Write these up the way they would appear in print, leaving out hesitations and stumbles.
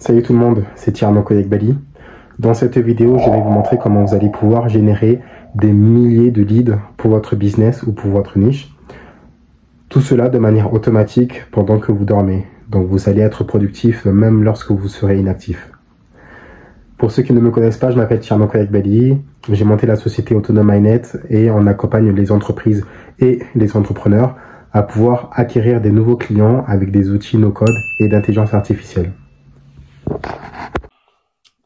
Salut tout le monde, c'est Thierry Koyek Bali. Dans cette vidéo, je vais vous montrer comment vous allez pouvoir générer des milliers de leads pour votre business ou pour votre niche. Tout cela de manière automatique pendant que vous dormez. Donc vous allez être productif même lorsque vous serez inactif. Pour ceux qui ne me connaissent pas, je m'appelle Thierry Koyek Bali. J'ai monté la société Autonome MyNet et on accompagne les entreprises et les entrepreneurs à pouvoir acquérir des nouveaux clients avec des outils no-code et d'intelligence artificielle.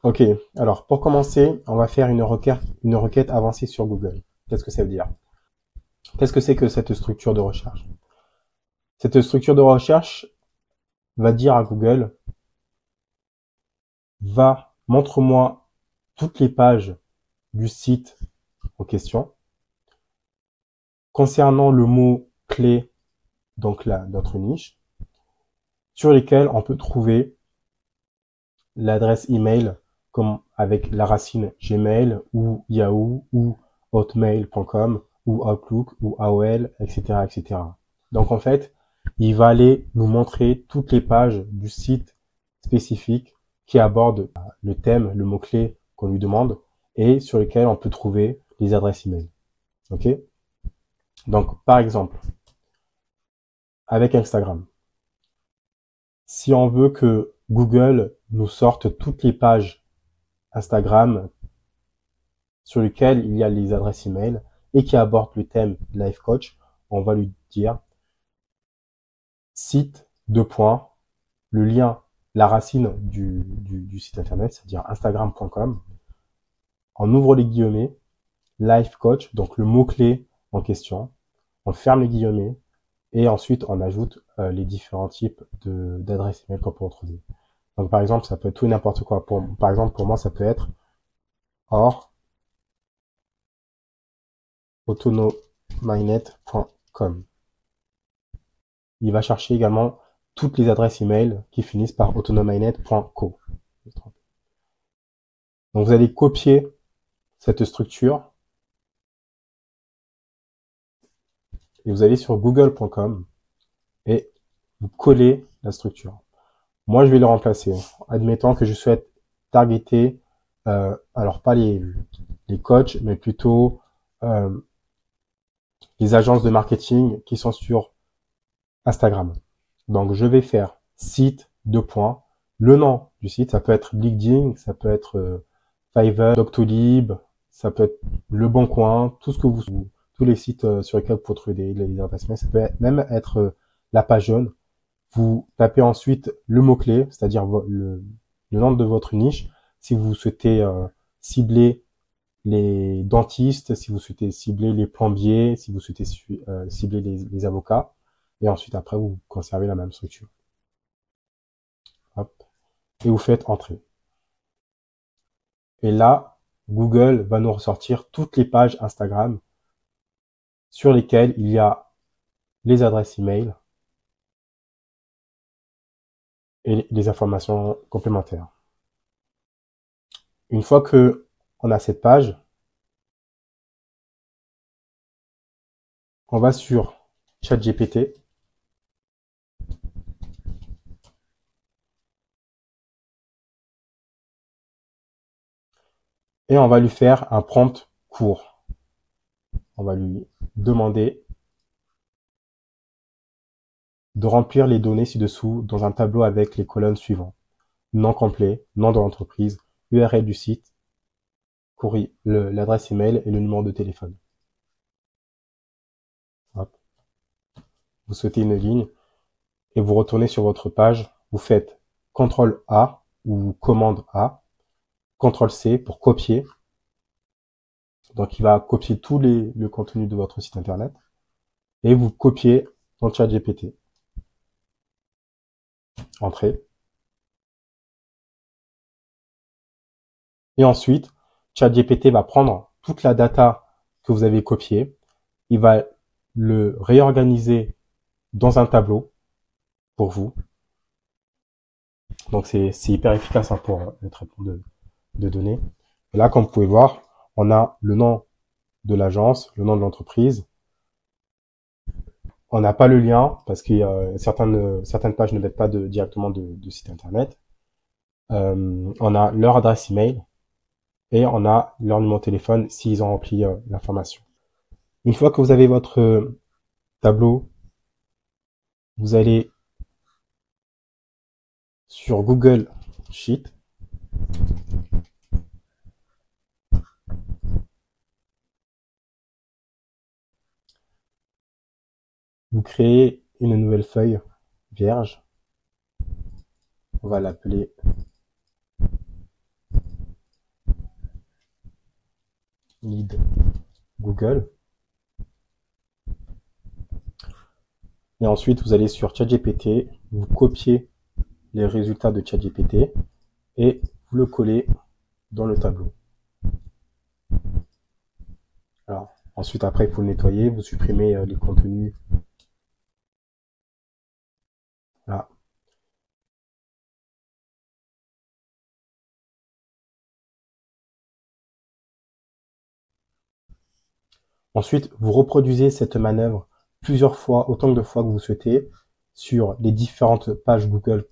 Ok, alors pour commencer, on va faire une requête avancée sur Google. Qu'est-ce que ça veut dire? Qu'est-ce que c'est que cette structure de recherche? Cette structure de recherche va dire à Google, montre-moi toutes les pages du site en question concernant le mot clé, donc là, notre niche, sur lesquelles on peut trouver l'adresse email comme avec la racine Gmail ou Yahoo ou Hotmail.com ou Outlook ou AOL, etc., etc. Donc en fait, il va aller nous montrer toutes les pages du site spécifique qui aborde le thème, le mot-clé qu'on lui demande et sur lequel on peut trouver les adresses email. Ok? Donc par exemple, avec Instagram, si on veut que Google nous sorte toutes les pages Instagram sur lesquelles il y a les adresses email et qui abordent le thème Life Coach, on va lui dire site, deux points, le lien, la racine du site internet, c'est-à-dire instagram.com. On ouvre les guillemets, Life Coach, donc le mot-clé en question. On ferme les guillemets et ensuite on ajoute les différents types d'adresses email qu'on peut retrouver. Donc par exemple, ça peut être tout et n'importe quoi. Par exemple, pour moi, ça peut être autonomynet.com. Il va chercher également toutes les adresses email qui finissent par autonomynet.co. Donc vous allez copier cette structure et vous allez sur google.com et vous collez la structure. Moi, je vais le remplacer. Admettons que je souhaite targeter, alors pas les coachs, mais plutôt les agences de marketing qui sont sur Instagram. Donc, je vais faire site, deux points, le nom du site, ça peut être LinkedIn, ça peut être Fiverr, Doctolib, ça peut être Le Bon Coin, tout ce que vous, tous les sites sur lesquels vous pouvez trouver des adresses mail, ça peut même être la page jaune. Vous tapez ensuite le mot-clé, c'est-à-dire le nom de votre niche. Si vous souhaitez cibler les dentistes, si vous souhaitez cibler les plombiers, si vous souhaitez cibler les avocats, et ensuite après vous conservez la même structure. Hop. Et vous faites entrer. Et là, Google va nous ressortir toutes les pages Instagram sur lesquelles il y a les adresses email et les informations complémentaires. Une fois que on a cette page, on va sur ChatGPT et on va lui faire un prompt court. On va lui demander de remplir les données ci-dessous dans un tableau avec les colonnes suivantes. Nom complet, nom de l'entreprise, URL du site, courrier, l'adresse email et le numéro de téléphone. Hop. Vous souhaitez une ligne et vous retournez sur votre page. Vous faites CTRL A ou commande A, CTRL C pour copier. Donc il va copier tout le contenu de votre site internet et vous copiez dans ChatGPT. Entrez. Et ensuite, ChatGPT va prendre toute la data que vous avez copiée, il va le réorganiser dans un tableau pour vous. Donc c'est hyper efficace pour le traitement de données. Et là, comme vous pouvez voir, on a le nom de l'agence, le nom de l'entreprise. On n'a pas le lien parce que certaines pages ne mettent pas directement de site internet. on a leur adresse email et on a leur numéro de téléphone s'ils ont rempli l'information. Une fois que vous avez votre tableau, vous allez sur Google Sheet. Vous créez une nouvelle feuille vierge. On va l'appeler Lead Google. Et ensuite, vous allez sur ChatGPT, vous copiez les résultats de ChatGPT et vous le collez dans le tableau. Alors, ensuite, après, il faut le nettoyer, vous supprimez les contenus. Voilà. Ensuite, vous reproduisez cette manœuvre plusieurs fois, autant de fois que vous souhaitez, sur les différentes pages Google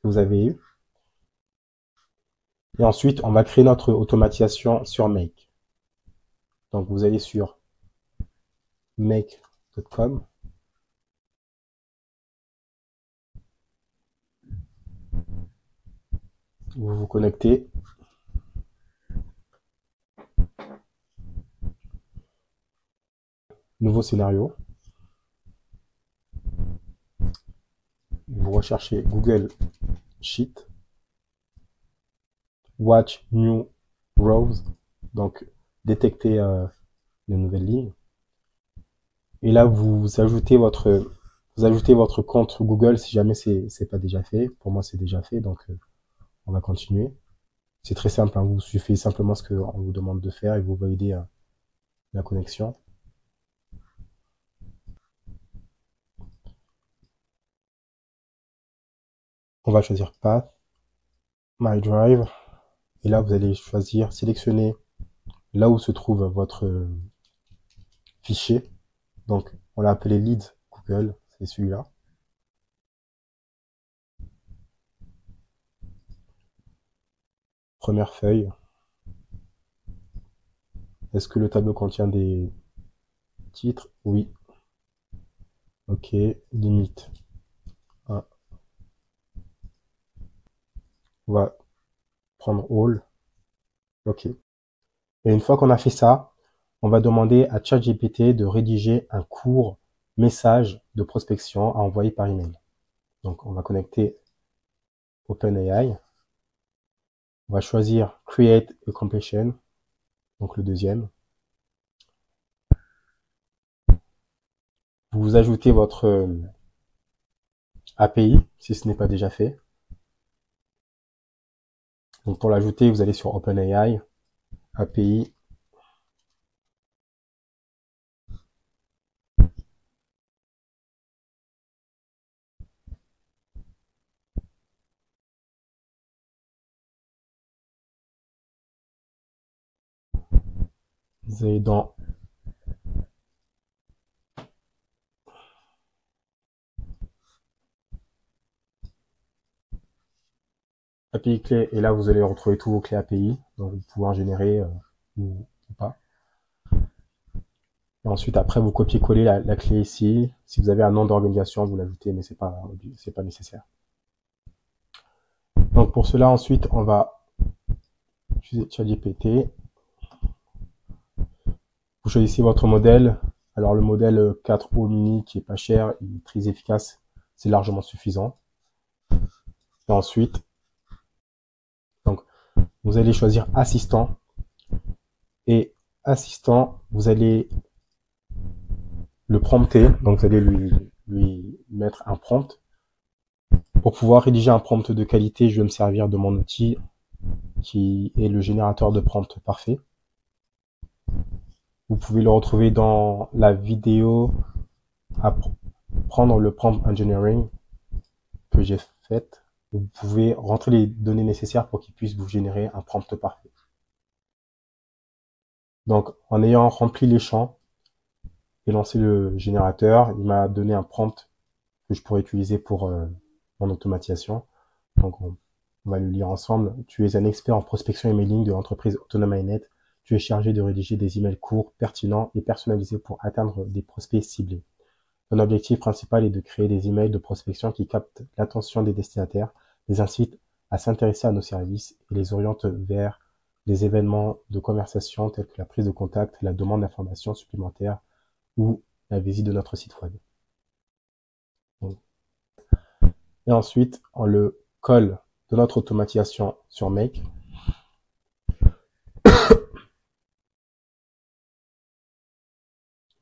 que vous avez eues. Et ensuite, on va créer notre automatisation sur Make. Donc, vous allez sur make.com. Vous vous connectez. Nouveau scénario. Vous recherchez Google Sheet. Watch New Rows. Donc, détecter les nouvelles lignes. Et là, vous ajoutez votre compte Google si jamais c'est pas déjà fait. Pour moi, c'est déjà fait, donc on va continuer. C'est très simple, hein, vous suffit simplement ce qu'on vous demande de faire et vous validez la connexion. On va choisir Path, My Drive, et là vous allez choisir, sélectionner là où se trouve votre fichier. Donc on l'a appelé Lead Google, c'est celui-là. Première feuille. Est-ce que le tableau contient des titres? Oui. Ok, limite 1. On va prendre All. Ok. Et une fois qu'on a fait ça, on va demander à ChatGPT de rédiger un court message de prospection à envoyer par email. Donc on va connecter OpenAI. On va choisir Create a Completion, donc le deuxième. Vous ajoutez votre API si ce n'est pas déjà fait. Donc pour l'ajouter, vous allez sur OpenAI, API. Vous allez dans API clé et là vous allez retrouver tous vos clés API, donc vous pouvez en générer ou pas. Et ensuite après vous copiez-coller la clé ici. Si vous avez un nom d'organisation, vous l'ajoutez, mais c'est pas nécessaire. Donc pour cela ensuite on va utiliser ChatGPT. Vous choisissez votre modèle. Alors le modèle 4O mini qui est pas cher, il est très efficace, c'est largement suffisant. Et ensuite, donc vous allez choisir assistant. Et assistant, vous allez le prompter, donc vous allez lui mettre un prompt. Pour pouvoir rédiger un prompt de qualité, je vais me servir de mon outil qui est le générateur de prompt parfait. Vous pouvez le retrouver dans la vidéo Apprendre le prompt engineering que j'ai faite. Vous pouvez rentrer les données nécessaires pour qu'il puisse vous générer un prompt parfait. Donc, en ayant rempli les champs et lancé le générateur, il m'a donné un prompt que je pourrais utiliser pour mon automatisation. Donc, On va le lire ensemble. Tu es un expert en prospection emailing de l'entreprise Autonomainet. Tu es chargé de rédiger des emails courts, pertinents et personnalisés pour atteindre des prospects ciblés. Ton objectif principal est de créer des emails de prospection qui captent l'attention des destinataires, les incitent à s'intéresser à nos services et les orientent vers des événements de conversation tels que la prise de contact, la demande d'informations supplémentaires ou la visite de notre site web. Et ensuite, on le colle de notre automatisation sur Make.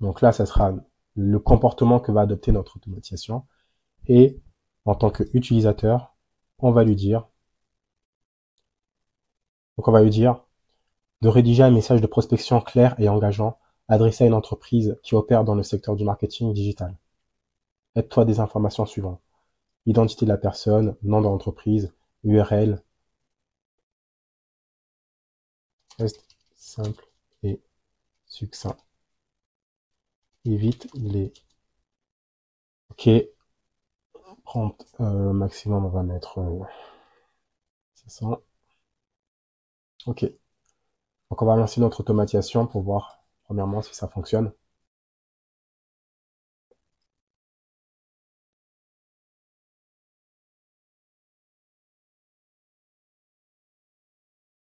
Donc là, ça sera le comportement que va adopter notre automatisation. Et en tant qu'utilisateur, on va lui dire de rédiger un message de prospection clair et engageant adressé à une entreprise qui opère dans le secteur du marketing digital. Aide-toi des informations suivantes. Identité de la personne, nom de l'entreprise, URL. Reste simple et succinct. Évite les... Ok. Prompt maximum, on va mettre 500. Ok. Donc on va lancer notre automatisation pour voir premièrement si ça fonctionne.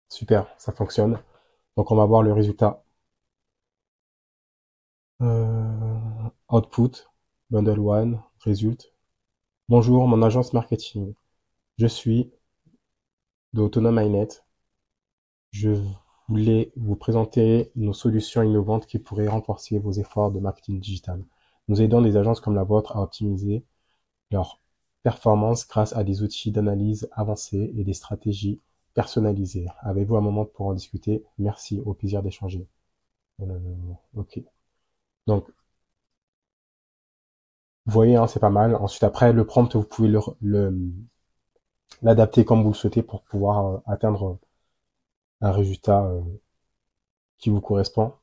Super, ça fonctionne. Donc on va voir le résultat. Output, bundle 1, résulte. Bonjour, mon agence marketing. Je suis de Autonomainet. Je voulais vous présenter nos solutions innovantes qui pourraient renforcer vos efforts de marketing digital. Nous aidons des agences comme la vôtre à optimiser leur performance grâce à des outils d'analyse avancés et des stratégies personnalisées. Avez-vous un moment pour en discuter? Merci, au plaisir d'échanger. Ok. Donc, vous voyez, hein, c'est pas mal. Ensuite, après, le prompt, vous pouvez l'adapter comme vous le souhaitez pour pouvoir atteindre un résultat qui vous correspond.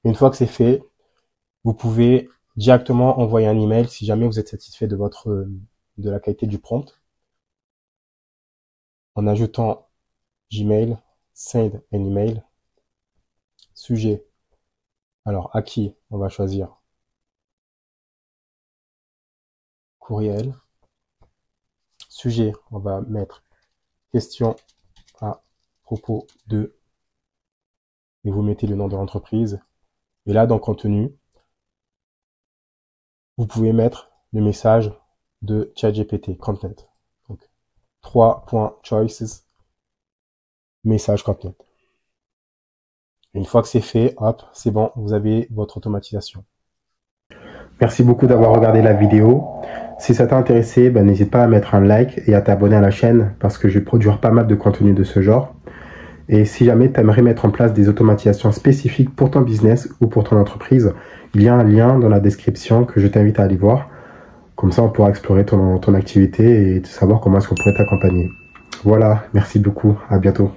Une fois que c'est fait, vous pouvez directement envoyer un email si jamais vous êtes satisfait de la qualité du prompt en ajoutant Gmail, send an email, sujet. Alors, à qui on va choisir courriel. Sujet, on va mettre question à propos de, et vous mettez le nom de l'entreprise. Et là, dans contenu, vous pouvez mettre le message de ChatGPT, content. Donc, 3.choices, message content. Une fois que c'est fait, hop, c'est bon, vous avez votre automatisation. Merci beaucoup d'avoir regardé la vidéo. Si ça t'a intéressé, n'hésite pas à mettre un like et à t'abonner à la chaîne parce que je vais produire pas mal de contenu de ce genre. Et si jamais tu aimerais mettre en place des automatisations spécifiques pour ton business ou pour ton entreprise, il y a un lien dans la description que je t'invite à aller voir. Comme ça, on pourra explorer ton activité et savoir comment est-ce qu'on pourrait t'accompagner. Voilà, merci beaucoup, à bientôt.